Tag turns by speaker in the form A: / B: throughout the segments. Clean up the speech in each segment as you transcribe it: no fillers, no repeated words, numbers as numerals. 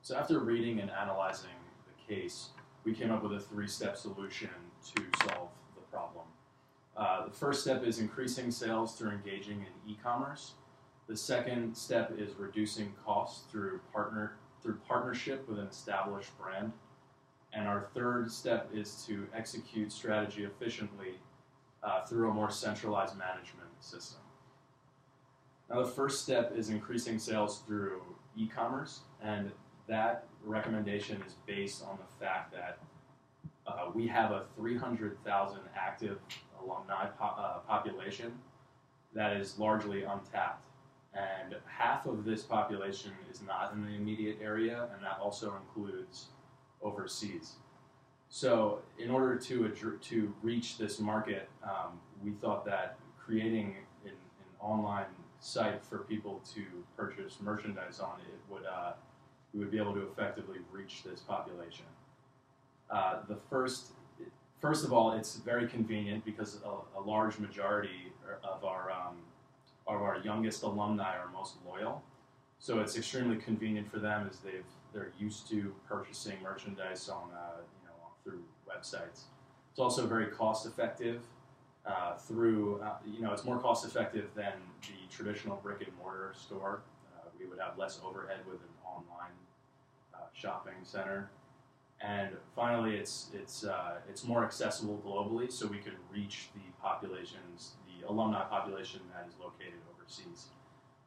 A: So after reading and analyzing the case, we came up with a three-step solution to solve the problem. The first step is increasing sales through engaging in e-commerce. The second step is reducing costs through partnership with an established brand. And our third step is to execute strategy efficiently through a more centralized management system. Now, the first step is increasing sales through e-commerce, and that recommendation is based on the fact that we have a 300,000 active alumni population that is largely untapped. And half of this population is not in the immediate area, and that also includes overseas. So in order to reach this market, we thought that creating an online site for people to purchase merchandise on it we would be able to effectively reach this population. First of all, it's very convenient because a large majority of our youngest alumni are most loyal. So it's extremely convenient for them as they're used to purchasing merchandise on through websites. It's also very cost effective. It's more cost effective than the traditional brick and mortar store. We would have less overhead with an online shopping center. And finally, it's more accessible globally, so we can reach the alumni population that is located overseas.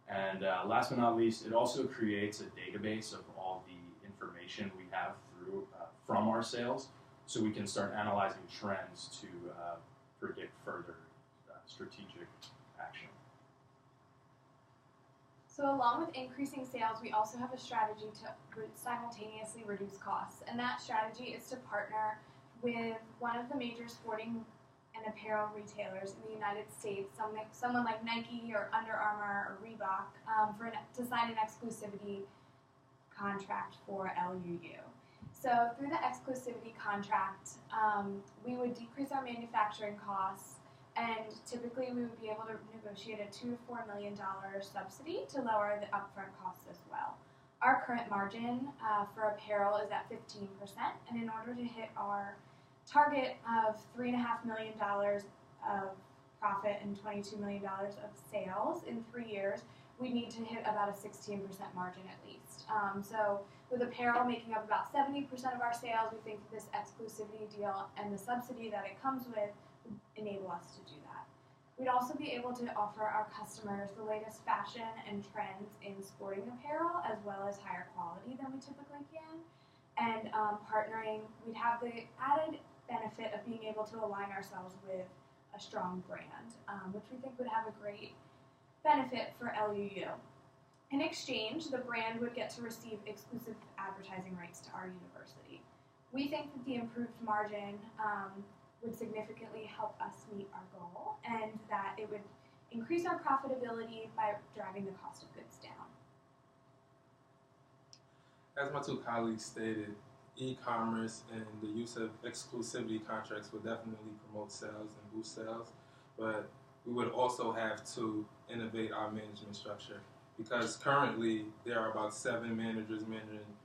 A: And last but not least, it also creates a database of all the information we have from our sales, so we can start analyzing trends to predict further strategic action.
B: So along with increasing sales, we also have a strategy to simultaneously reduce costs. And that strategy is to partner with one of the major sporting and apparel retailers in the United States, someone like Nike or Under Armour or Reebok, to sign an exclusivity contract for LUU. So through the exclusivity contract, we would decrease our manufacturing costs, and typically we would be able to negotiate a $2 to $4 million subsidy to lower the upfront costs as well. Our current margin for apparel is at 15%, and in order to hit our target of $3.5 million of profit and $22 million of sales in 3 years, we need to hit about a 16% margin at least. So with apparel making up about 70% of our sales, we think this exclusivity deal and the subsidy that it comes with would enable us to do that. We'd also be able to offer our customers the latest fashion and trends in sporting apparel, as well as higher quality than we typically can. And partnering, we'd have the added benefit of being able to align ourselves with a strong brand, which we think would have a great benefit for LUU. In exchange, the brand would get to receive exclusive advertising rights to our university. We think that the improved margin would significantly help us meet our goal, and that it would increase our profitability by driving the cost of goods down.
C: As my two colleagues stated, e-commerce and the use of exclusivity contracts would definitely promote sales and boost sales, but we would also have to innovate our management structure, because currently there are about 7 managers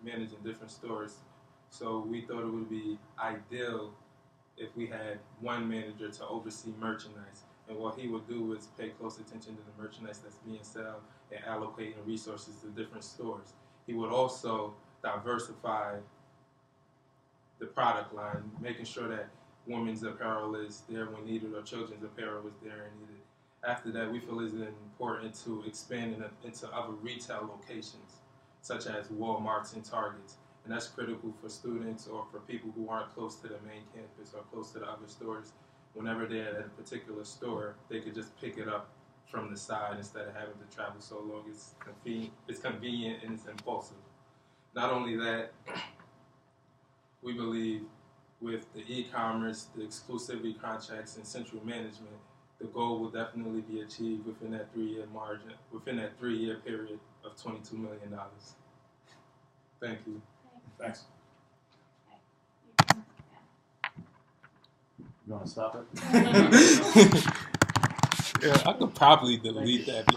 C: managing different stores. So we thought it would be ideal if we had one manager to oversee merchandise. And what he would do is pay close attention to the merchandise that's being sold and allocating resources to different stores. He would also diversify the product line, making sure that women's apparel is there when needed or children's apparel is there and needed. After that, we feel it's important to expand into other retail locations, such as Walmarts and Targets. And that's critical for students or for people who aren't close to the main campus or close to the other stores. Whenever they're at a particular store, they could just pick it up from the side instead of having to travel so long. It's convenient and it's impulsive. Not only that, we believe with the e-commerce, the exclusivity contracts, and central management, the goal will definitely be achieved within that 3-year margin, within that 3-year period of $22 million. Thank you.
A: Thanks. You want to stop it?
C: Yeah, I could probably delete that.